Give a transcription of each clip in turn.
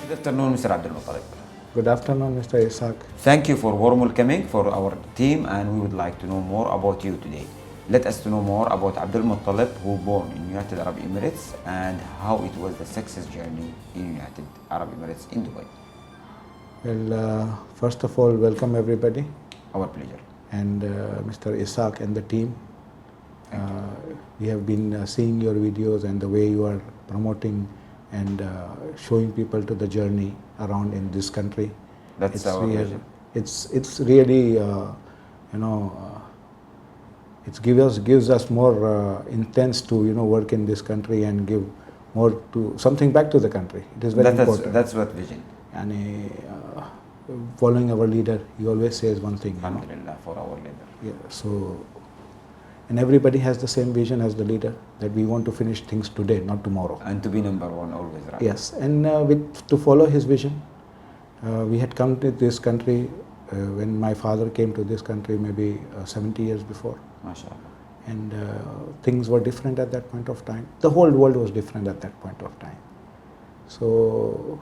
Good afternoon, Mr. Abdul Muttalib. Good afternoon, Mr. Ishaq. Thank you for warm welcoming for our team, and we would like to know more about you today. Let us to know more about Abdul Muttalib, who born in United Arab Emirates, and how it was the success journey in United Arab Emirates in Dubai. Well, first of all, welcome everybody. Our pleasure. And Mr. Ishaq and the team. We have been seeing your videos and the way you are promoting and showing people to the journey around in this country. That's our pleasure. It's really, it gives us more intense to work in this country and give more to something back to the country. It is very important. That's what vision. And following our leader, he always says one thing. Alhamdulillah for our leader. Yeah, so, and everybody has the same vision as the leader, that we want to finish things today, not tomorrow. And to be number one always, right? Yes, and to follow his vision, we had come to this country when my father came to this country maybe 70 years before. MashaAllah. And things were different at that point of time. The whole world was different at that point of time. So,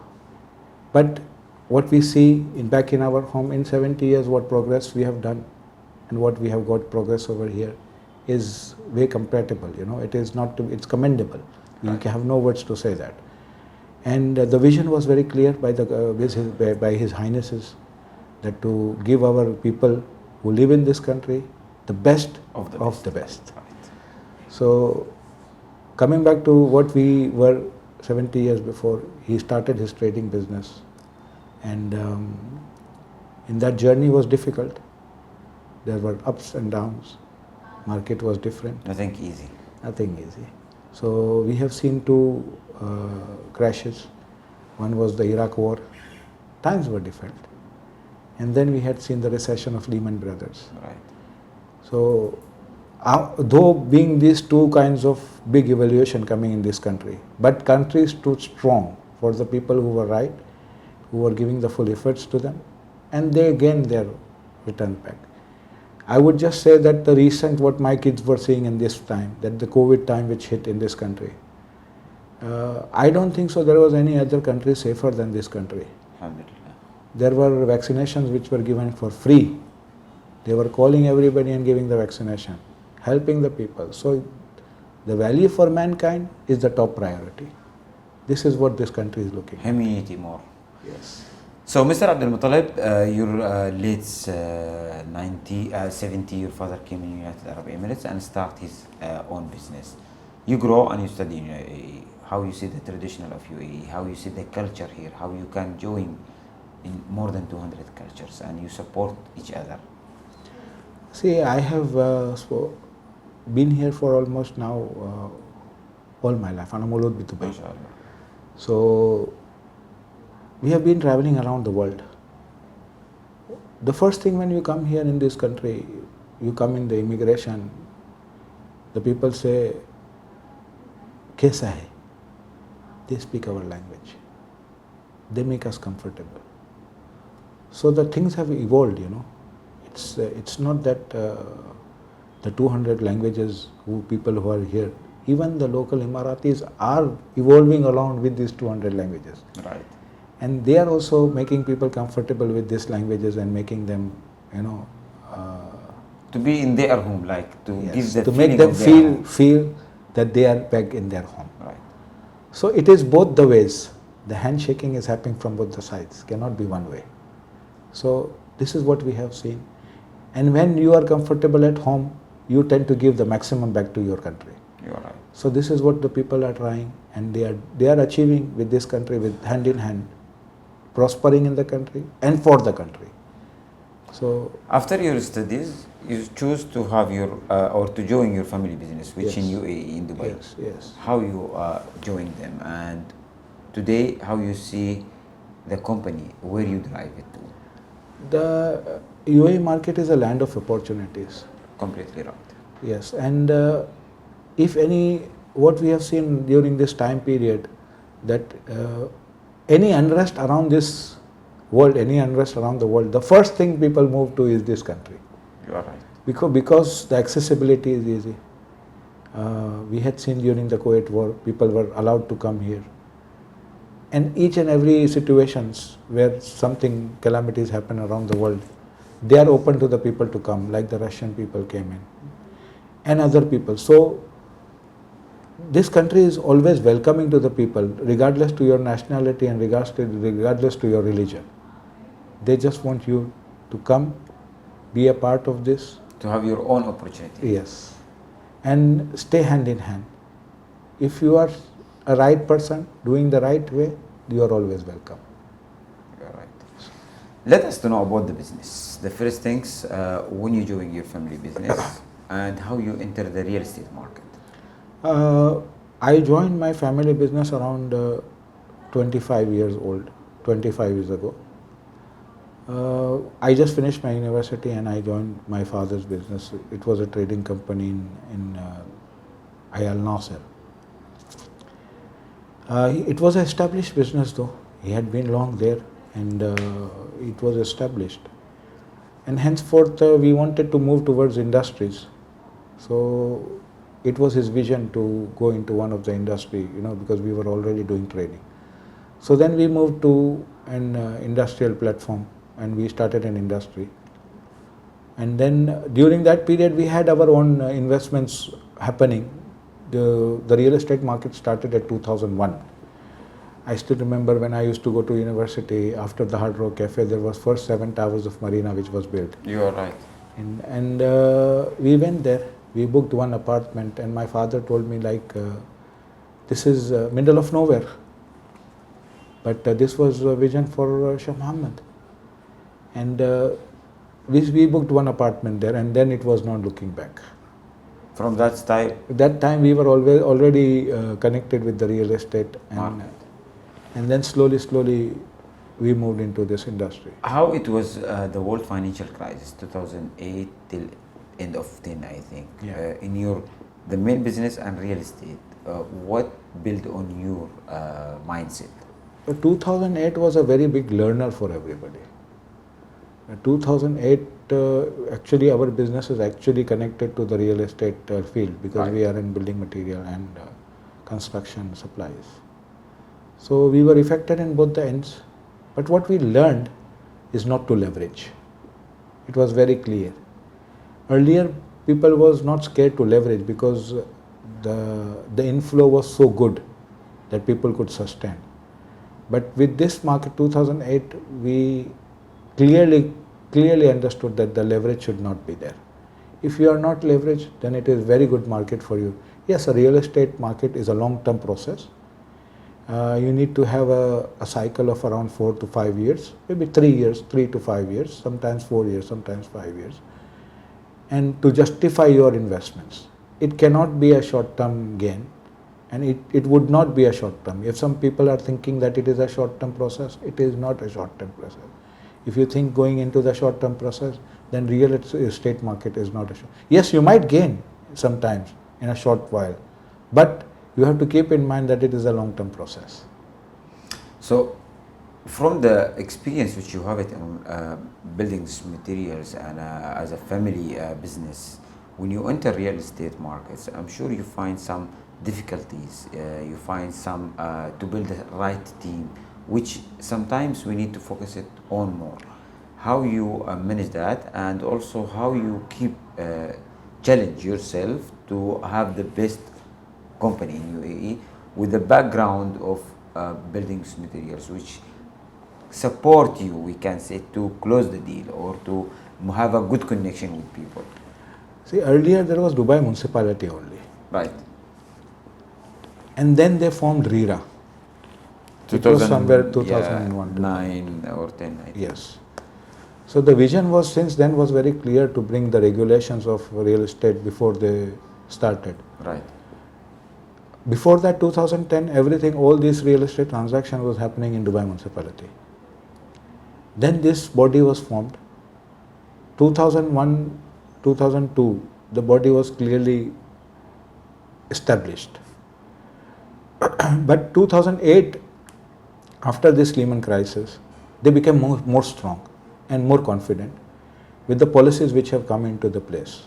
but what we see back in our home in 70 years, what progress we have done and what we have got progress over here is way compatible. It is not. It's commendable. We have no words to say that. And the vision was very clear by His Highnesses, that to give our people who live in this country the best of the best. Right. So, coming back to what we were 70 years before, he started his trading business, and in that journey was difficult. There were ups and downs. Market was different. Nothing easy. Nothing easy. So we have seen two crashes. One was the Iraq War. Times were different. And then we had seen the recession of Lehman Brothers. Right. So, though being these two kinds of big evaluation coming in this country, but country stood strong for the people who were right, who were giving the full efforts to them, and they again their return back. I would just say that the recent, what my kids were seeing in this time, that the COVID time which hit in this country, I don't think so there was any other country safer than this country. Alhamdulillah. There were vaccinations which were given for free. They were calling everybody and giving the vaccination, helping the people. So the value for mankind is the top priority. This is what this country is looking at. Humanity more. Yes. So, Mr. Abdul Muttalib, your late 70, your father came in United Arab Emirates and start his own business. You grow and you study in UAE. How you see the traditional of UAE, how you see the culture here, how you can join in more than 200 cultures and you support each other. See, I have been here for almost now all my life. I'm Dubai. MashaAllah. So, we have been traveling around the world. The first thing when you come here in this country, you come in the immigration, the people say, "Kaisa hai?" They speak our language. They make us comfortable. So the things have evolved, It's not that the 200 languages people who are here, even the local Emaratis are evolving along with these 200 languages. Right. And they are also making people comfortable with these languages and making them, to be in their home, like to give the to feeling make them of their home. feel that they are back in their home. Right. So it is both the ways. The handshaking is happening from both the sides, cannot be one way. So this is what we have seen. And when you are comfortable at home, you tend to give the maximum back to your country. You are right. So this is what the people are trying, and they are achieving with this country, with hand in hand, prospering in the country and for the country. So after your studies, you choose to have your or to join your family business, which Yes. in UAE in Dubai. yes. How you join them, and today how you see the company, where you drive it to? The UAE market is a land of opportunities. Completely right. Yes, and if any, what we have seen during this time period, that any unrest around this world, any unrest around the world, the first thing people move to is this country. You are right. Because the accessibility is easy. We had seen during the Kuwait war, people were allowed to come here. And each and every situations where something calamities happen around the world, they are open to the people to come, like the Russian people came in and other people. So this country is always welcoming to the people, regardless to your nationality and regardless to your religion. They just want you to come, be a part of this. To have your own opportunity. Yes. And stay hand in hand. If you are a right person, doing the right way, you are always welcome. You're right. Let us to know about the business. The first things, when you join your family business and how you enter the real estate market. I joined my family business around 25 years old, 25 years ago. I just finished my university and I joined my father's business. It was a trading company in Al Nasser. It was an established business though. He had been long there and it was established. And henceforth we wanted to move towards industries. So it was his vision to go into one of the industry, because we were already doing trading. So then we moved to an industrial platform and we started an industry. And then during that period we had our own investments happening. The real estate market started at 2001. I still remember when I used to go to university, after the Hard Rock Cafe, there was first 7 towers of Marina which was built. You are right. And we went there. We booked one apartment and my father told me this is middle of nowhere. But this was a vision for Shah Muhammad. And we booked one apartment there and then it was not looking back. From that time? That time we were already connected with the real estate and then slowly we moved into this industry. How it was the world financial crisis, 2008 till end of 10, I think. Yeah. In the main business and real estate, what built on your mindset? 2008 was a very big learner for everybody. 2008, actually our business is actually connected to the real estate field because we are in building material and construction supplies. So we were affected in both the ends. But what we learned is not to leverage. It was very clear. Earlier, people was not scared to leverage because the inflow was so good that people could sustain. But with this market, 2008, we clearly understood that the leverage should not be there. If you are not leveraged, then it is very good market for you. Yes, a real estate market is a long-term process. You need to have a cycle of around 4 to 5 years, maybe 3 to 5 years, sometimes 4 years, sometimes 5 years. And to justify your investments. It cannot be a short-term gain and it would not be a short-term. If some people are thinking that it is a short-term process, it is not a short-term process. If you think going into the short-term process, then real estate market is not a short. Yes, you might gain sometimes in a short while, but you have to keep in mind that it is a long-term process. So, from the experience which you have it in building these materials and as a family business, when you enter real estate markets, I'm sure you find some difficulties. You find some to build the right team, which sometimes we need to focus it on more. How you manage that, and also how you keep challenge yourself to have the best company in UAE with the background of building materials, which support you, we can say, to close the deal or to have a good connection with people. See, earlier there was Dubai municipality only. Right. And then they formed RERA. It was somewhere 2001. 9 or 10, I think. Yes. So the vision was since then was very clear to bring the regulations of real estate before they started. Right. Before that 2010, everything, all these real estate transactions was happening in Dubai municipality. Then this body was formed. 2001, 2002, the body was clearly established. But 2008, after this Lehman crisis, they became more strong and more confident with the policies which have come into the place.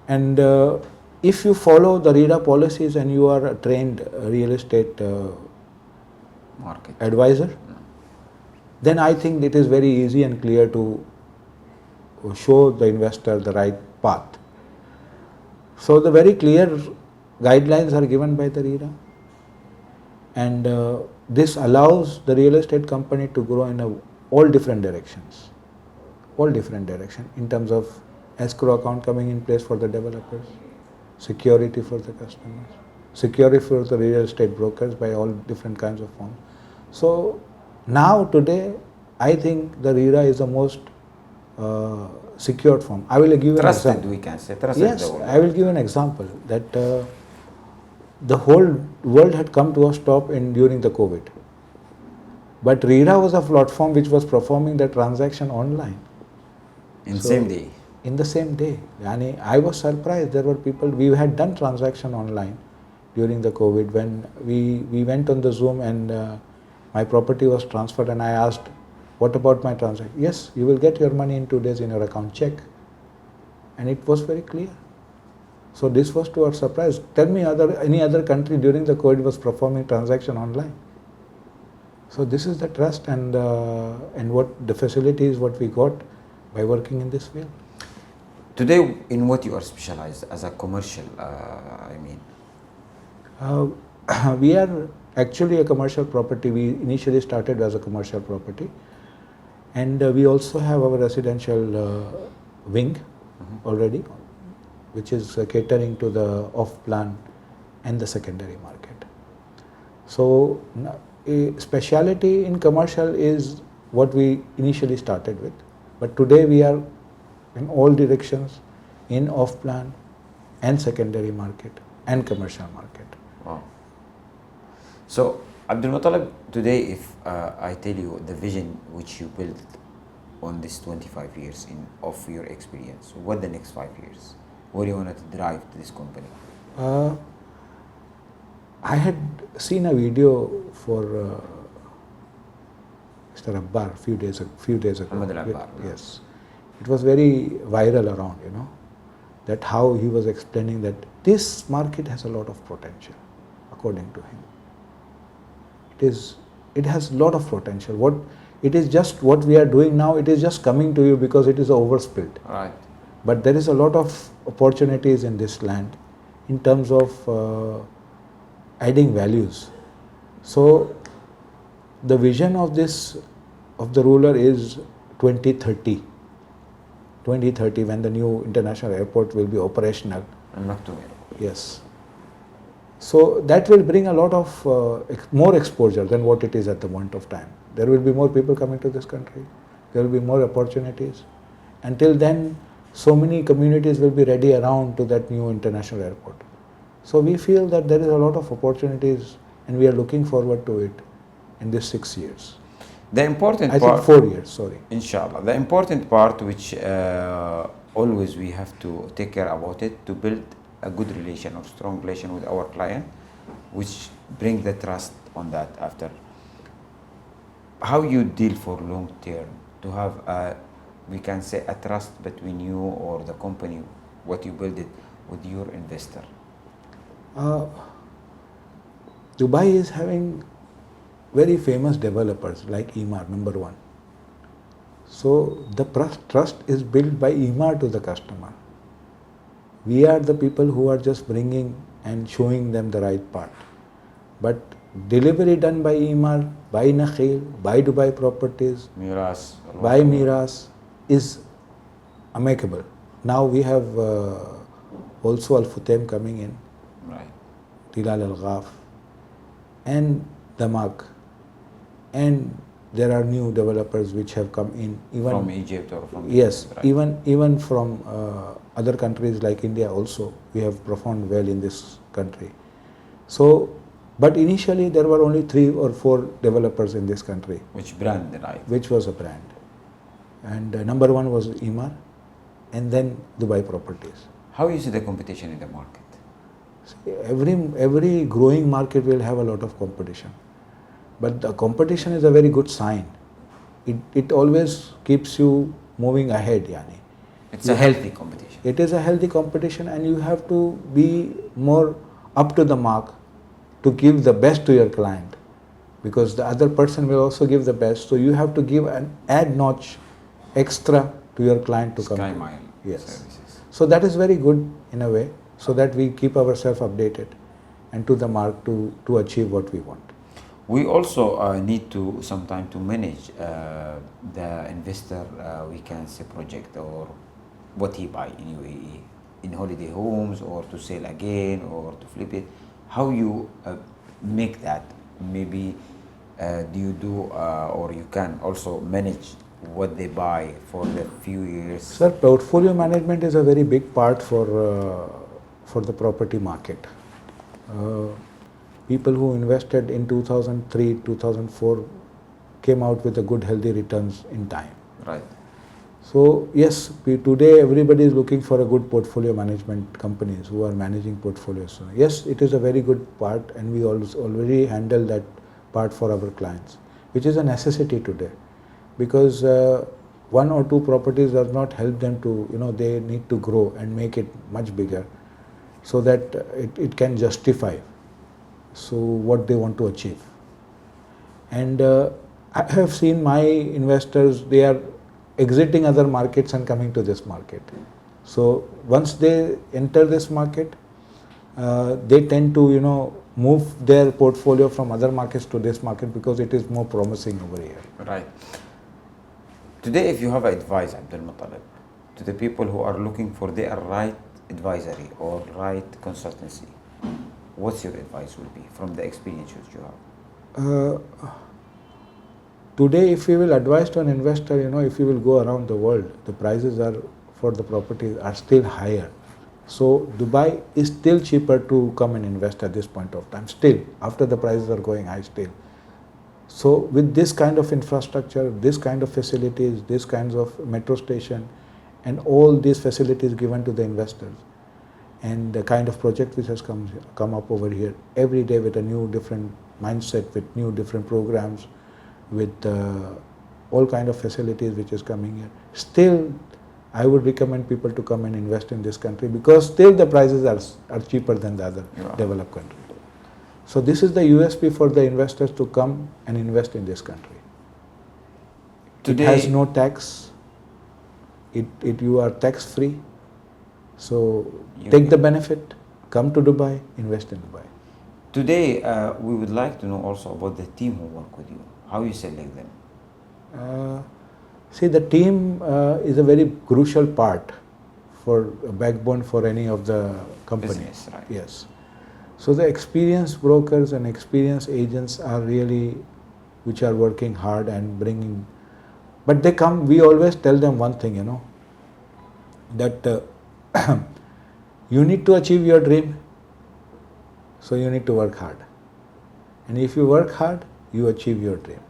And if you follow the RERA policies and you are a trained real estate market advisor, then I think it is very easy and clear to show the investor the right path. So the very clear guidelines are given by the RERA, and this allows the real estate company to grow in all different directions, in terms of escrow account coming in place for the developers, security for the customers, security for the real estate brokers by all different kinds of forms. So now today, I think the RERA is the most secured form. I will give trusted, an example. we can say trusted. Yes, I will give an example that the whole world had come to a stop during the COVID. But RERA was a platform which was performing the transaction online. In same day. In the same day. Yani, I was surprised. There were people, we had done transaction online during the COVID when we went on the Zoom and my property was transferred and I asked, what about my transaction? Yes, you will get your money in 2 days in your account, check. And it was very clear. So this was to our surprise. Tell me any other country during the COVID was performing transaction online. So this is the trust and what the facilities what we got by working in this field. Today, in what you are specialized as a commercial, We are actually a commercial property. We initially started as a commercial property, and we also have our residential wing already, which is catering to the off-plan and the secondary market. So a speciality in commercial is what we initially started with, but today we are in all directions, in off-plan and secondary market and commercial market. Wow. So, Abdul Muttalib, today if I tell you the vision which you built on this 25 years of your experience, what the next 5 years? What do you want to drive to this company? I had seen a video for Mr. Abbar few days ago. Abbar, yes. It was very viral around, that how he was explaining that this market has a lot of potential, according to him. It has a lot of potential. It is just what we are doing now, it is just coming to you because it is overspilled. Right. But there is a lot of opportunities in this land in terms of adding values. So the vision of the ruler is 2030. 2030 when the new international airport will be operational. Yes. So that will bring a lot of more exposure than what it is at the moment of time. There will be more people coming to this country. There will be more opportunities. Until then, so many communities will be ready around to that new international airport. So we feel that there is a lot of opportunities and we are looking forward to it in these 6 years. The important I part, think 4 years, sorry. Inshallah. The important part which always we have to take care about it, to build a good relation or strong relation with our client, which bring the trust on that after. How you deal for long term to have we can say a trust between you or the company, what you build it with your investor. Dubai is having very famous developers like EMAR, number one. So the trust is built by EMAR to the customer. We are the people who are just bringing and showing them the right path. But delivery done by EMAR, by Nakhil, by Dubai Properties, by Miras is amicable. Now we have also Al Futtaim coming in, right. Tilal Al Ghaf, and Damak, and there are new developers which have come in, even from Egypt or from yes, Egypt, right. even from other countries like India also. We have performed well in this country. So, but initially there were only 3 or 4 developers in this country. Which brand, right? Which was a brand, and number one was EMAR, and then Dubai Properties. How you see the competition in the market? Every growing market will have a lot of competition, but the competition is a very good sign. It always keeps you moving ahead, yani. It's a healthy competition. It is a healthy competition, and you have to be more up to the mark to give the best to your client. because the other person will also give the best. So you have to give an add notch extra to your client to come. Sky Mile Yes. services. So that is very good in a way, so that we keep ourselves updated and to the mark to achieve what we want. We also need to sometime to manage the investor, we can say project or what he buy in UAE, in holiday homes or to sell again or to flip it. How you make that? Maybe do you do or you can also manage what they buy for the few years? Sir, portfolio management is a very big part for the property market. People who invested in 2003, 2004 came out with a good healthy returns in time. Right. So yes, today everybody is looking for a good portfolio management companies who are managing portfolios. So yes, it is a very good part, and we already handle that part for our clients, which is a necessity today, because one or two properties does not help them to, they need to grow and make it much bigger, so that it can justify so what they want to achieve. And I have seen my investors, they are exiting other markets and coming to this market. So once they enter this market, they tend to move their portfolio from other markets to this market because it is more promising over here. Right. Today, if you have advice, Abdul Muttalib, to the people who are looking for their right advisory or right consultancy, what's your advice will be from the experiences you have? Today, if you will advise to an investor, if you will go around the world, the prices for the properties are still higher. So Dubai is still cheaper to come and invest at this point of time, still, after the prices are going high still. So with this kind of infrastructure, this kind of facilities, this kinds of metro station, and all these facilities given to the investors, and the kind of project which has come up over here every day with a new different mindset, with new different programs, with all kind of facilities which is coming here. Still, I would recommend people to come and invest in this country, because still the prices are cheaper than the other developed countries. So this is the USP for the investors to come and invest in this country. Today, it has no tax. You are tax free. So take the benefit, come to Dubai, invest in Dubai. Today, we would like to know also about the team who work with you. How you select them? See, the team is a very crucial part for a backbone for any of the companies. Business, right. Yes. So the experienced brokers and experienced agents are really, which are working hard and bringing, but they come, we always tell them one thing, that you need to achieve your dream, so you need to work hard. And if you work hard, you achieve your dream.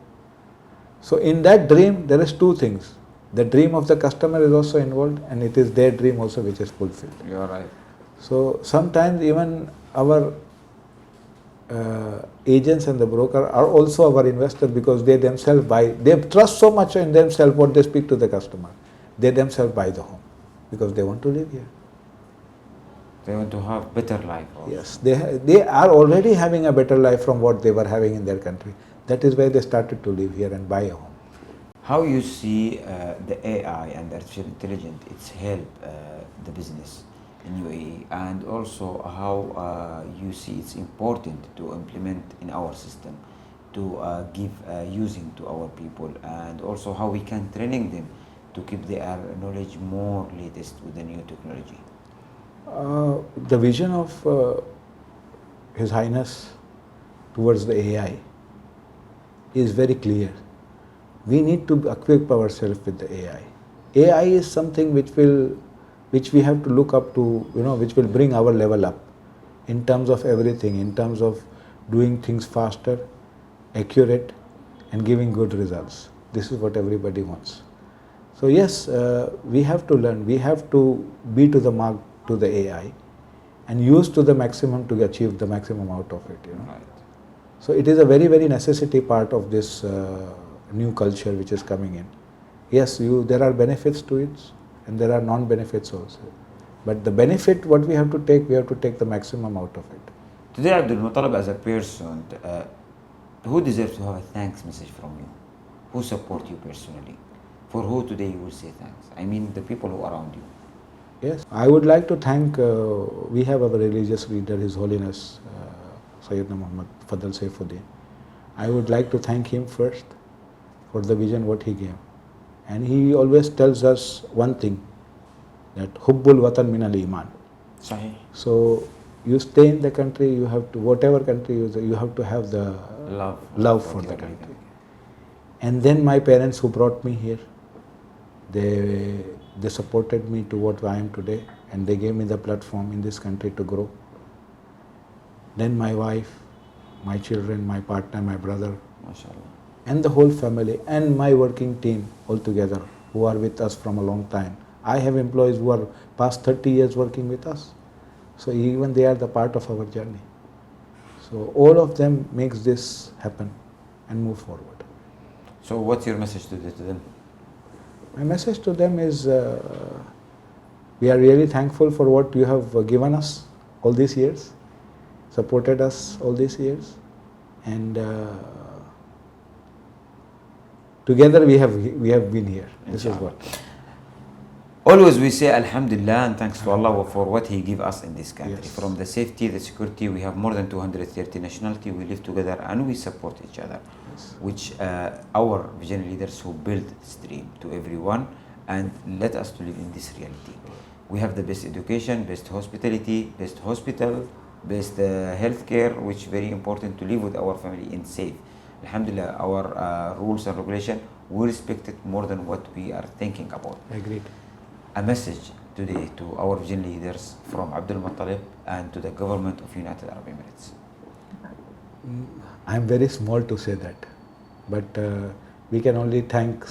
So in that dream, there is two things. The dream of the customer is also involved, and it is their dream also which is fulfilled. You are right. So sometimes even our agents and the broker are also our investors, because they themselves buy, they trust so much in themselves what they speak to the customer. They themselves buy the home because they want to live here. They want to have better life. Also. Yes, they are already having a better life from what they were having in their country. That is why they started to live here and buy a home. How you see the AI and the artificial intelligence, it's help the business in UAE, and also how you see it's important to implement in our system, to give using to our people, and also how we can training them to keep their knowledge more latest with the new technology. The vision of His Highness towards the AI is very clear. We need to equip ourselves with the AI. AI is something which we have to look up to, which will bring our level up in terms of everything, in terms of doing things faster, accurate, and giving good results. This is what everybody wants. So yes, we have to learn, we have to be to the mark to the AI and use to the maximum to achieve the maximum out of it. Right. So it is a very, very necessity part of this new culture which is coming in. Yes, there are benefits to it and there are non-benefits also. But the benefit, what we have to take the maximum out of it. Today, Abdul Muttalib, as a person, who deserves to have a thanks message from you? Who support you personally? For who today you will say thanks? I mean the people who are around you. Yes, I would like to thank, we have our religious leader, His Holiness Sayyidina Muhammad Fadl Saifuddin. I would like to thank him first for the vision what he gave. And he always tells us one thing, that Hubbul Watan min al Iman. Sahih. So you stay in the country, you have to, whatever country you have to have the love for the country. And then my parents who brought me here, they supported me to what I am today, and they gave me the platform in this country to grow. Then my wife, my children, my partner, my brother, MashaAllah. and the whole family, and my working team altogether, who are with us from a long time. I have employees who are past 30 years working with us. So even they are the part of our journey. So all of them makes this happen and move forward. So what's your message to them? My message to them is, we are really thankful for what you have given us all these years, supported us all these years, and together we have been here. This is what. Always we say Alhamdulillah and thanks to Allah for what He gave us in this country. Yes. From the safety, the security, we have more than 230 nationality, we live together and we support each other. Yes. Which our vision leaders who build this dream to everyone and let us to live in this reality. We have the best education, best hospitality, best hospital, best healthcare, which is very important to live with our family in safe. Alhamdulillah, our rules and regulation, we respect it more than what we are thinking about. Agreed. A message today to our vision leaders from Abdul Muttalib and to the government of United Arab Emirates. I am very small to say that, but we can only thank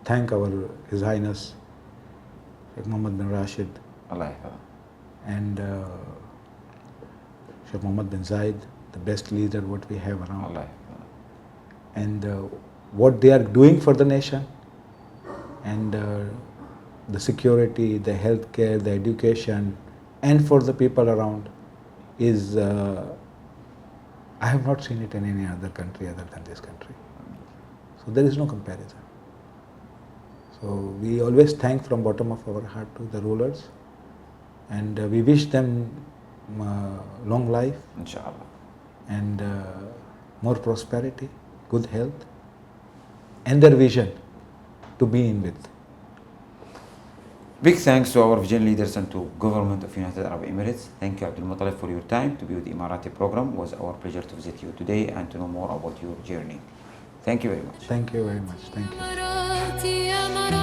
our His Highness Sheikh Mohammed bin Rashid Allah Yahfadh. and Sheikh Mohammed bin Zayed, the best leader what we have around, Allah Yahfadh. and what they are doing for the nation, and the security, the healthcare, the education, and for the people around is, I have not seen it in any other country other than this country. So there is no comparison. So we always thank from bottom of our heart to the rulers, and we wish them long life Inshallah. and more prosperity, good health, and their vision to be in with. Big thanks to our vision leaders and to government of United Arab Emirates. Thank you, Abdul Muttalib, for your time to be with EMARATI program. It was our pleasure to visit you today and to know more about your journey. Thank you very much. Thank you very much. Thank you.